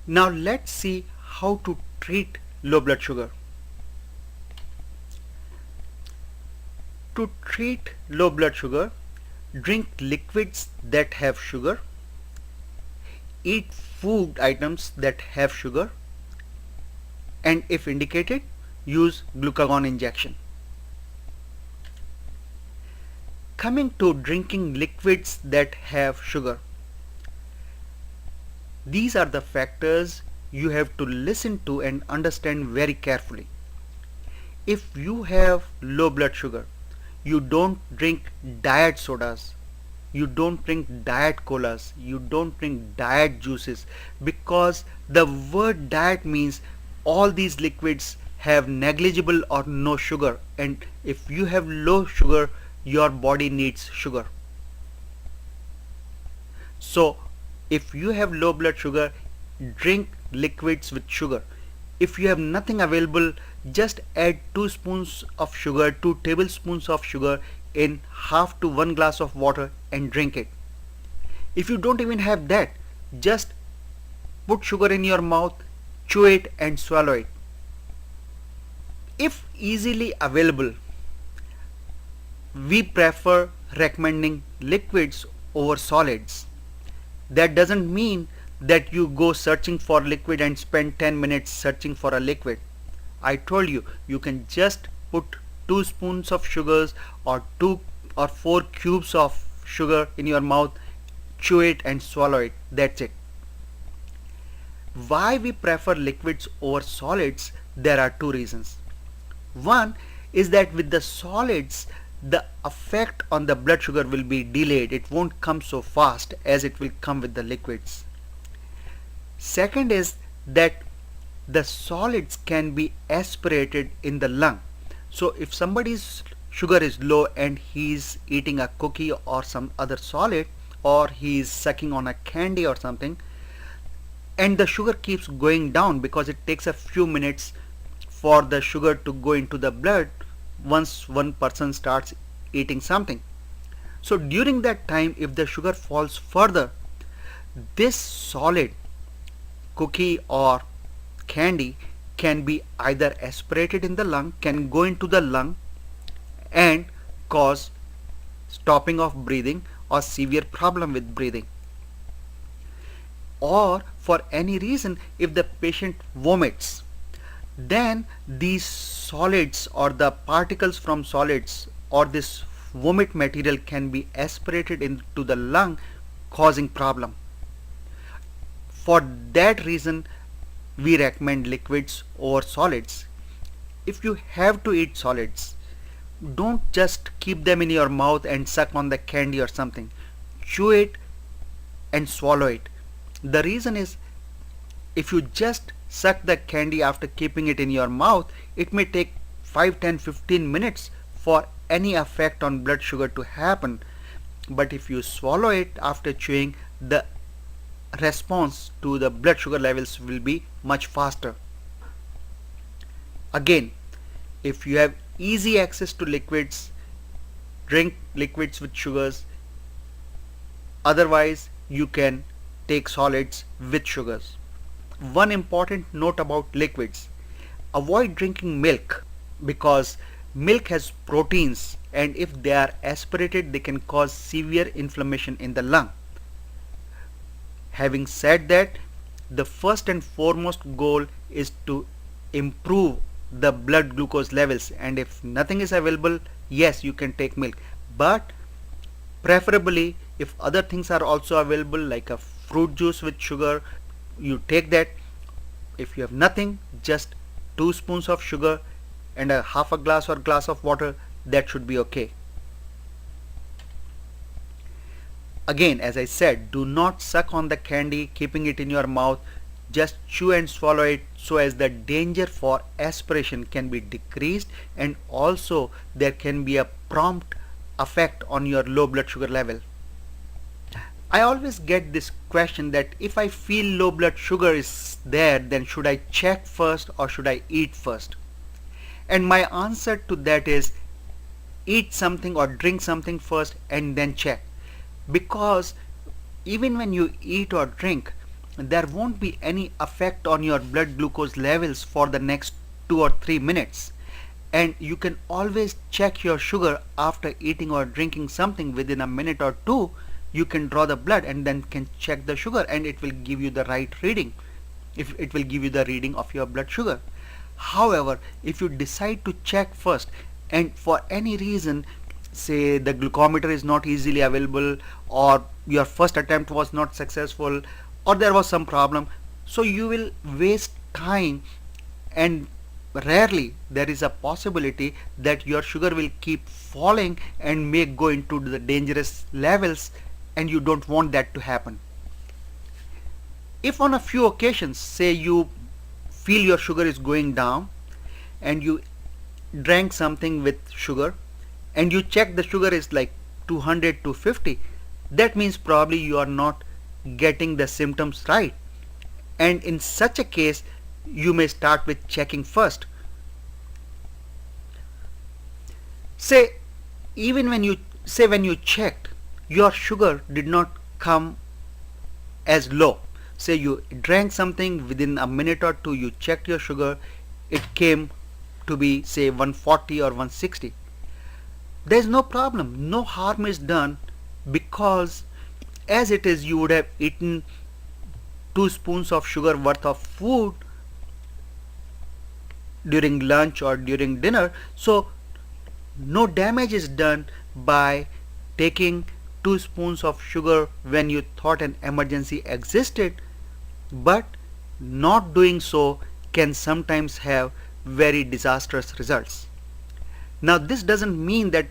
Now let's see how to treat low blood sugar. To treat low blood sugar, drink liquids that have sugar, eat food items that have sugar, and if indicated, use glucagon injection. Coming to drinking liquids that have sugar, these are the factors you have to listen to and understand very carefully. If you have low blood sugar, you don't drink diet sodas, you don't drink diet colas, you don't drink diet juices, because the word diet means all these liquids have negligible or no sugar, and if you have low sugar, your body needs sugar. So if you have low blood sugar, drink liquids with sugar. If you have nothing available, just add 2 spoons of sugar, 2 tablespoons of sugar in half to 1 glass of water and drink it. If you don't even have that, just put sugar in your mouth, chew it and swallow it. If easily available, we prefer recommending liquids over solids. That doesn't mean that you go searching for liquid and spend 10 minutes searching for a liquid. I told you, you can just put 2 spoons of sugars or 2 or 4 cubes of sugar in your mouth, chew it and swallow it. That's it. Why we prefer liquids over solids? There are 2 reasons. One is that with the solids, the effect on the blood sugar will be delayed. It won't come so fast as it will come with the liquids. Second is that the solids can be aspirated in the lung. So if somebody's sugar is low and he's eating a cookie or some other solid, or he's sucking on a candy or something, and the sugar keeps going down because it takes a few minutes for the sugar to go into the blood once one person starts eating something. So during that time, if the sugar falls further, this solid, cookie or candy, can be either aspirated in the lung, can go into the lung and cause stopping of breathing or severe problem with breathing. Or for any reason, if the patient vomits, then these solids or the particles from solids or this vomit material can be aspirated into the lung, causing problem. For that reason, we recommend liquids over solids. If you have to eat solids, don't just keep them in your mouth and suck on the candy or something. Chew it and swallow it. The reason is, if you just suck the candy after keeping it in your mouth, it may take 5, 10, 15 minutes for any effect on blood sugar to happen. But if you swallow it after chewing, the response to the blood sugar levels will be much faster. Again, if you have easy access to liquids, drink liquids with sugars. Otherwise, you can take solids with sugars. One important note about liquids: avoid drinking milk, because milk has proteins, and if they are aspirated, they can cause severe inflammation in the lung. Having said that, the first and foremost goal is to improve the blood glucose levels, and if nothing is available, yes, you can take milk, but preferably if other things are also available like a fruit juice with sugar, you take that. If you have nothing, just 2 spoons of sugar and a half a glass or glass of water, that should be okay. Again, as I said, do not suck on the candy keeping it in your mouth. Just chew and swallow it, so as the danger for aspiration can be decreased, and also there can be a prompt effect on your low blood sugar level. I always get this question that if I feel low blood sugar is there, then should I check first or should I eat first? And my answer to that is, eat something or drink something first and then check. Because even when you eat or drink, there won't be any effect on your blood glucose levels for the next 2 or 3 minutes, and you can always check your sugar after eating or drinking something. Within a minute or two you can draw the blood and then can check the sugar, and it will give you the right reading. If it will give you the reading of your blood sugar. However, if you decide to check first and for any reason, say the glucometer is not easily available, or your first attempt was not successful, or there was some problem, so you will waste time, and rarely there is a possibility that your sugar will keep falling and may go into the dangerous levels, and you don't want that to happen. If on a few occasions, say you feel your sugar is going down and you drank something with sugar and you check the sugar is like 200 to 50, that means probably you are not getting the symptoms right, and in such a case you may start with checking first. Say even when you checked, your sugar did not come as low. Say you drank something, within a minute or two you checked your sugar, it came to be say 140 or 160. There is no problem, no harm is done, because as it is you would have eaten 2 spoons of sugar worth of food during lunch or during dinner, so no damage is done by taking 2 spoons of sugar when you thought an emergency existed, but not doing so can sometimes have very disastrous results. Now this doesn't mean that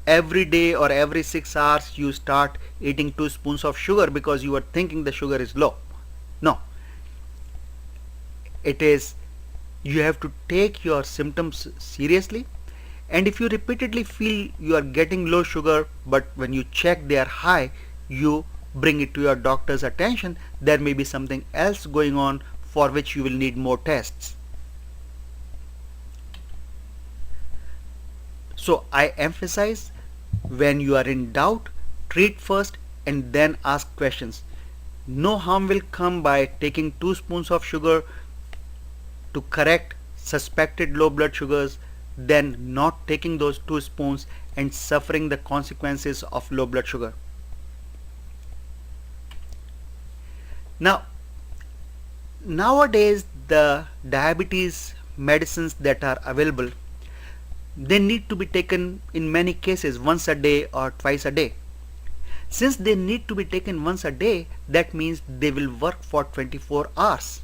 every day or every 6 hours you start eating 2 spoons of sugar because you are thinking the sugar is low. No, it is, you have to take your symptoms seriously, and if you repeatedly feel you are getting low sugar but when you check they are high, you bring it to your doctor's attention. There may be something else going on for which you will need more tests. So I emphasize, when you are in doubt, treat first and then ask questions. No harm will come by taking 2 spoons of sugar to correct suspected low blood sugars, then not taking those 2 spoons and suffering the consequences of low blood sugar. Now, nowadays the diabetes medicines that are available, they need to be taken in many cases once a day or twice a day. Since they need to be taken once a day, that means they will work for 24 hours.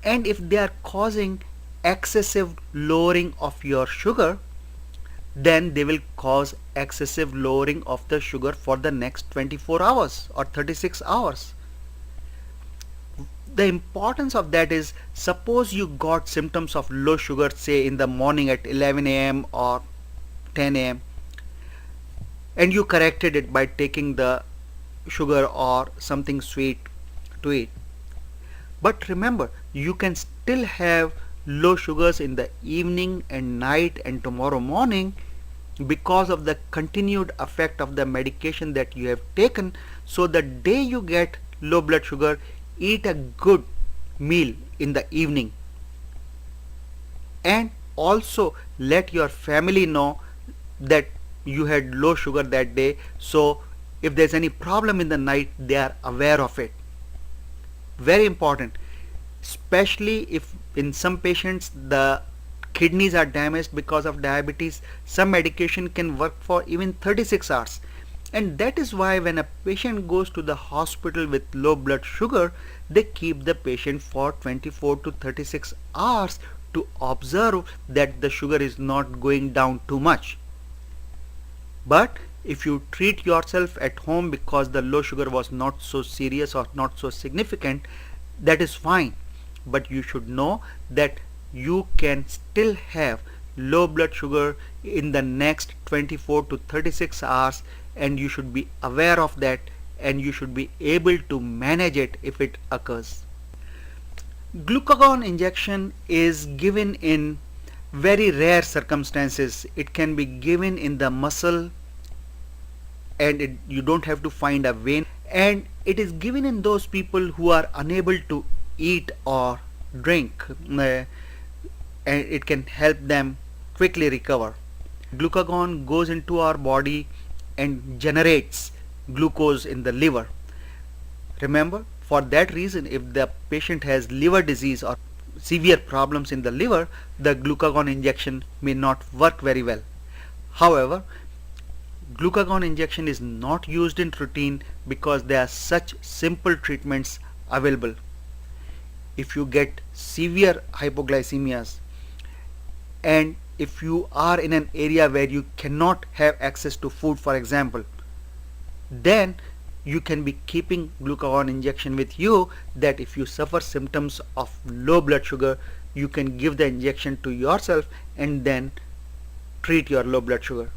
And if they are causing excessive lowering of your sugar, then they will cause excessive lowering of the sugar for the next 24 hours or 36 hours. The importance of that is, suppose you got symptoms of low sugar say in the morning at 11 a.m. or 10 a.m. and you corrected it by taking the sugar or something sweet to eat. But remember, you can still have low sugars in the evening and night and tomorrow morning because of the continued effect of the medication that you have taken. So the day you get low blood sugar, eat a good meal in the evening, and also let your family know that you had low sugar that day, so if there's any problem in the night they are aware of it. Very important, especially if in some patients the kidneys are damaged because of diabetes. Some medication can work for even 36 hours. And that is why when a patient goes to the hospital with low blood sugar, they keep the patient for 24 to 36 hours to observe that the sugar is not going down too much. But if you treat yourself at home because the low sugar was not so serious or not so significant, that is fine. But you should know that you can still have low blood sugar in the next 24 to 36 hours, and you should be aware of that, and you should be able to manage it if it occurs. Glucagon injection is given in very rare circumstances. It can be given in the muscle, and you don't have to find a vein, and It is given in those people who are unable to eat or drink, and it can help them quickly recover. Glucagon goes into our body and generates glucose in the liver. Remember, for that reason, if the patient has liver disease or severe problems in the liver, the glucagon injection may not work very well. However, glucagon injection is not used in routine because there are such simple treatments available. If you get severe hypoglycemias, and if you are in an area where you cannot have access to food, for example, then you can be keeping glucagon injection with you, that if you suffer symptoms of low blood sugar, you can give the injection to yourself and then treat your low blood sugar.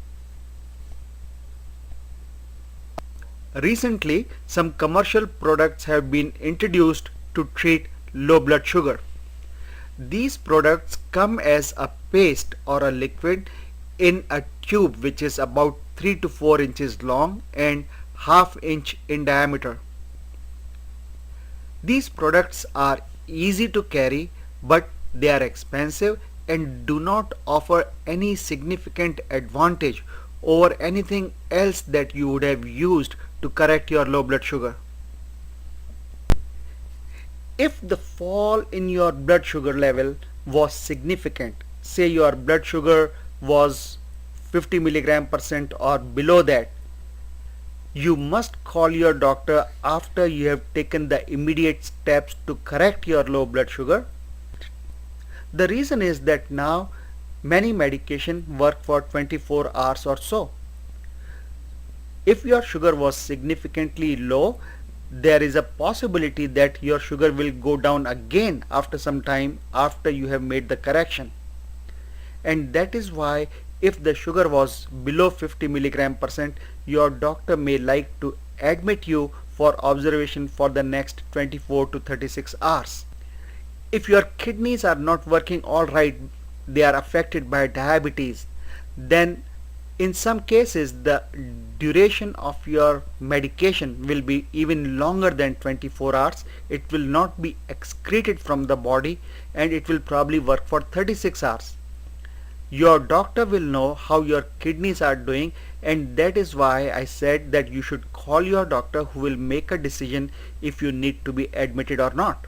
Recently, some commercial products have been introduced to treat low blood sugar. These products come as a paste or a liquid in a tube which is about 3 to 4 inches long and half inch in diameter. These products are easy to carry, but they are expensive and do not offer any significant advantage over anything else that you would have used to correct your low blood sugar. If the fall in your blood sugar level was significant, say your blood sugar was 50 milligram percent or below that, you must call your doctor after you have taken the immediate steps to correct your low blood sugar. The reason is that now many medication work for 24 hours or so. If your sugar was significantly low, there is a possibility that your sugar will go down again after some time after you have made the correction. And that is why if the sugar was below 50 milligram percent, your doctor may like to admit you for observation for the next 24 to 36 hours. If your kidneys are not working all right, they are affected by diabetes, then in some cases the duration of your medication will be even longer than 24 hours. It will not be excreted from the body and it will probably work for 36 hours. Your doctor will know how your kidneys are doing, and that is why I said that you should call your doctor, who will make a decision if you need to be admitted or not.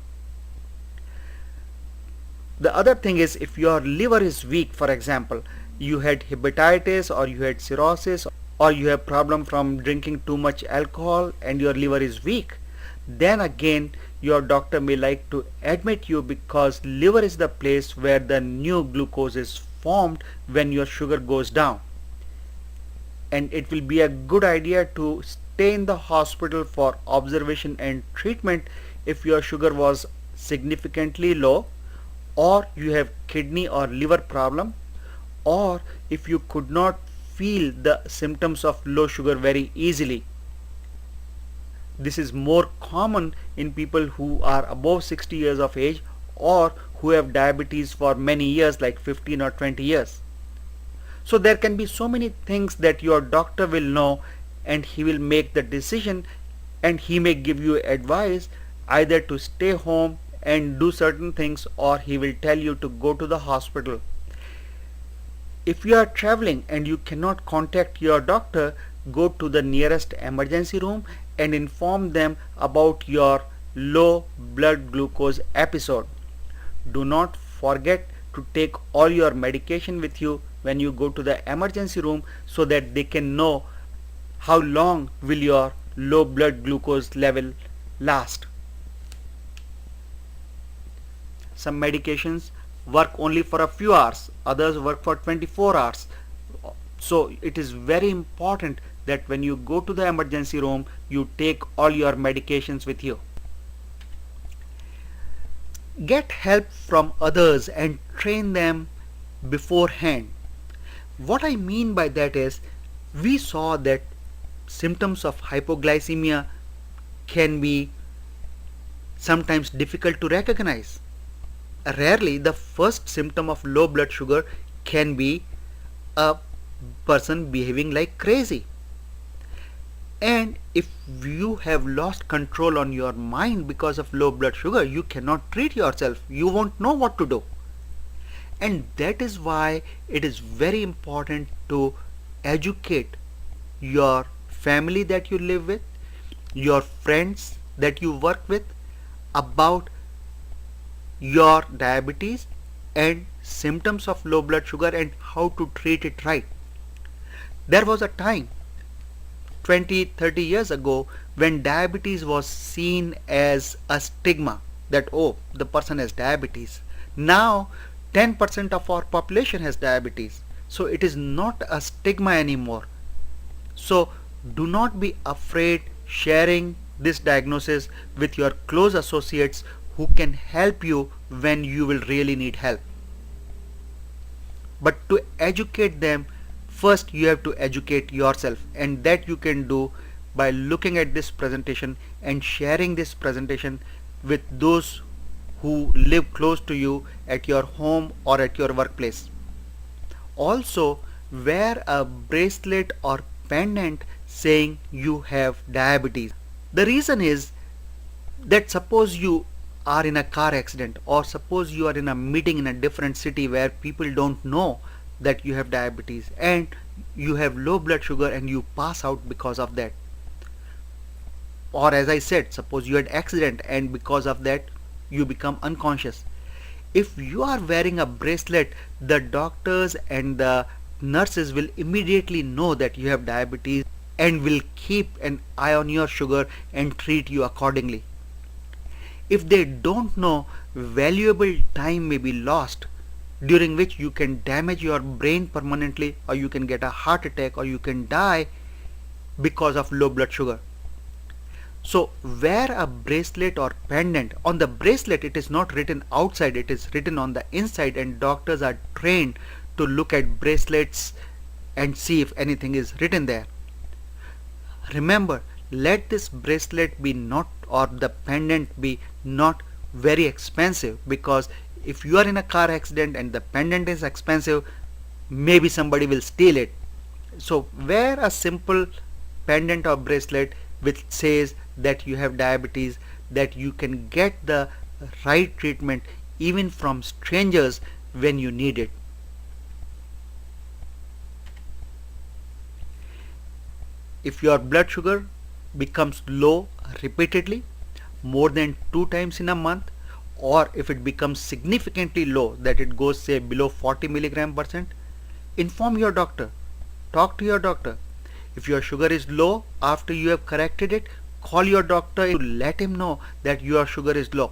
The other thing is, if your liver is weak, for example, you had hepatitis or you had cirrhosis or you have problem from drinking too much alcohol and your liver is weak, then again your doctor may like to admit you, because liver is the place where the new glucose is formed when your sugar goes down. And it will be a good idea to stay in the hospital for observation and treatment if your sugar was significantly low, or you have kidney or liver problem, or if you could not feel the symptoms of low sugar very easily. This is more common in people who are above 60 years of age or who have diabetes for many years, like 15 or 20 years. So there can be so many things that your doctor will know, and he will make the decision, and he may give you advice either to stay home and do certain things, or he will tell you to go to the hospital. If you are traveling and you cannot contact your doctor, go to the nearest emergency room and inform them about your low blood glucose episode. Do not forget to take all your medication with you when you go to the emergency room, so that they can know how long will your low blood glucose level last. Some medications work only for a few hours, others work for 24 hours. So it is very important that when you go to the emergency room, you take all your medications with you. Get help from others and train them beforehand. What I mean by that is, we saw that symptoms of hypoglycemia can be sometimes difficult to recognize. Rarely the first symptom of low blood sugar can be a person behaving like crazy. And if you have lost control on your mind because of low blood sugar, you cannot treat yourself. You won't know what to do. And that is why it is very important to educate your family that you live with, your friends that you work with about your diabetes and symptoms of low blood sugar and how to treat it right. There was a time 20-30 years ago when diabetes was seen as a stigma, that oh, the person has diabetes. Now 10% of our population has diabetes, so it is not a stigma anymore. So do not be afraid sharing this diagnosis with your close associates who can help you when you will really need help. But to educate them, first you have to educate yourself, and that you can do by looking at this presentation and sharing this presentation with those who live close to you at your home or at your workplace. Also, wear a bracelet or pendant saying you have diabetes. The reason is that suppose you are in a car accident, or suppose you are in a meeting in a different city where people don't know that you have diabetes and you have low blood sugar and you pass out because of that. Or as I said, suppose you had accident and because of that you become unconscious. If you are wearing a bracelet, the doctors and the nurses will immediately know that you have diabetes and will keep an eye on your sugar and treat you accordingly. If they don't know, valuable time may be lost, during which you can damage your brain permanently, or you can get a heart attack, or you can die because of low blood sugar. So wear a bracelet or pendant. On the bracelet it is not written outside, it is written on the inside, and doctors are trained to look at bracelets and see if anything is written there. Remember, let this bracelet be not, or the pendant be not very expensive, because if you are in a car accident and the pendant is expensive, maybe somebody will steal it. So wear a simple pendant or bracelet which says that you have diabetes, that you can get the right treatment even from strangers when you need it. If your blood sugar becomes low repeatedly, more than 2 times in a month, or if it becomes significantly low, that it goes say below 40 milligram percent, inform your doctor. Talk to your doctor. If your sugar is low after you have corrected it, call your doctor to let him know that your sugar is low.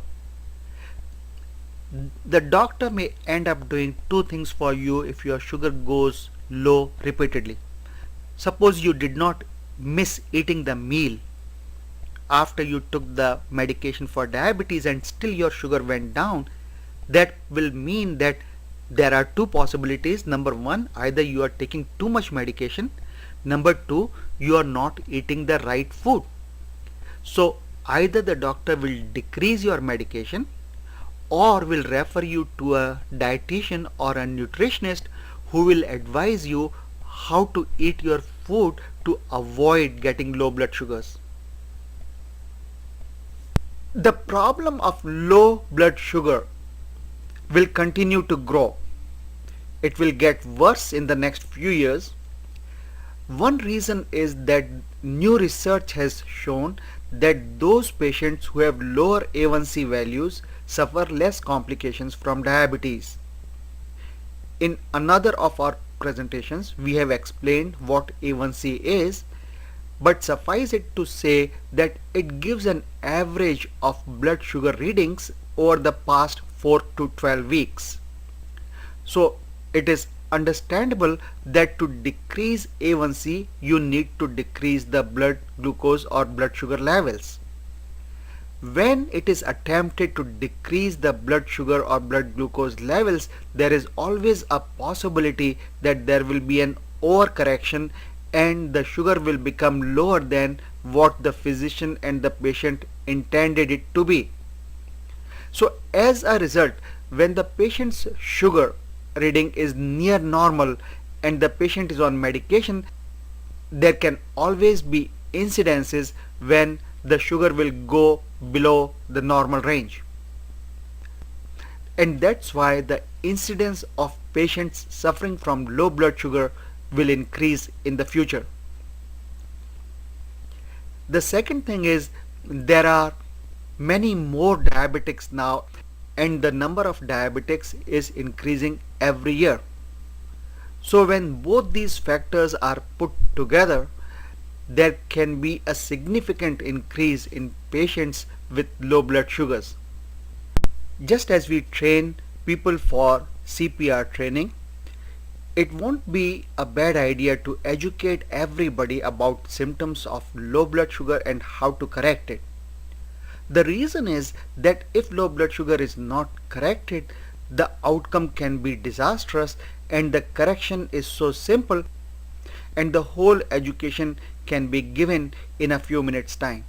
The doctor may end up doing 2 things for you if your sugar goes low repeatedly. Suppose you did not miss eating the meal after you took the medication for diabetes and still your sugar went down. That will mean that there are 2 possibilities. Number 1, either you are taking too much medication. Number 2, you are not eating the right food. So either the doctor will decrease your medication or will refer you to a dietitian or a nutritionist who will advise you how to eat your food to avoid getting low blood sugars. The problem of low blood sugar will continue to grow. It will get worse in the next few years. One reason is that new research has shown that those patients who have lower A1C values suffer less complications from diabetes. In another of our presentations, we have explained what A1C is, but suffice it to say that it gives an average of blood sugar readings over the past 4 to 12 weeks. So it is understandable that to decrease A1C you need to decrease the blood glucose or blood sugar levels. When it is attempted to decrease the blood sugar or blood glucose levels, there is always a possibility that there will be an overcorrection and the sugar will become lower than what the physician and the patient intended it to be. So as a result, when the patient's sugar reading is near normal and the patient is on medication, there can always be incidences when the sugar will go below the normal range. And that's why the incidence of patients suffering from low blood sugar will increase in the future. The second thing is there are many more diabetics now, and the number of diabetics is increasing every year. So when both these factors are put together, there can be a significant increase in patients with low blood sugars. Just as we train people for CPR training, it won't be a bad idea to educate everybody about symptoms of low blood sugar and how to correct it. The reason is that if low blood sugar is not corrected, the outcome can be disastrous, and the correction is so simple and the whole education can be given in a few minutes time.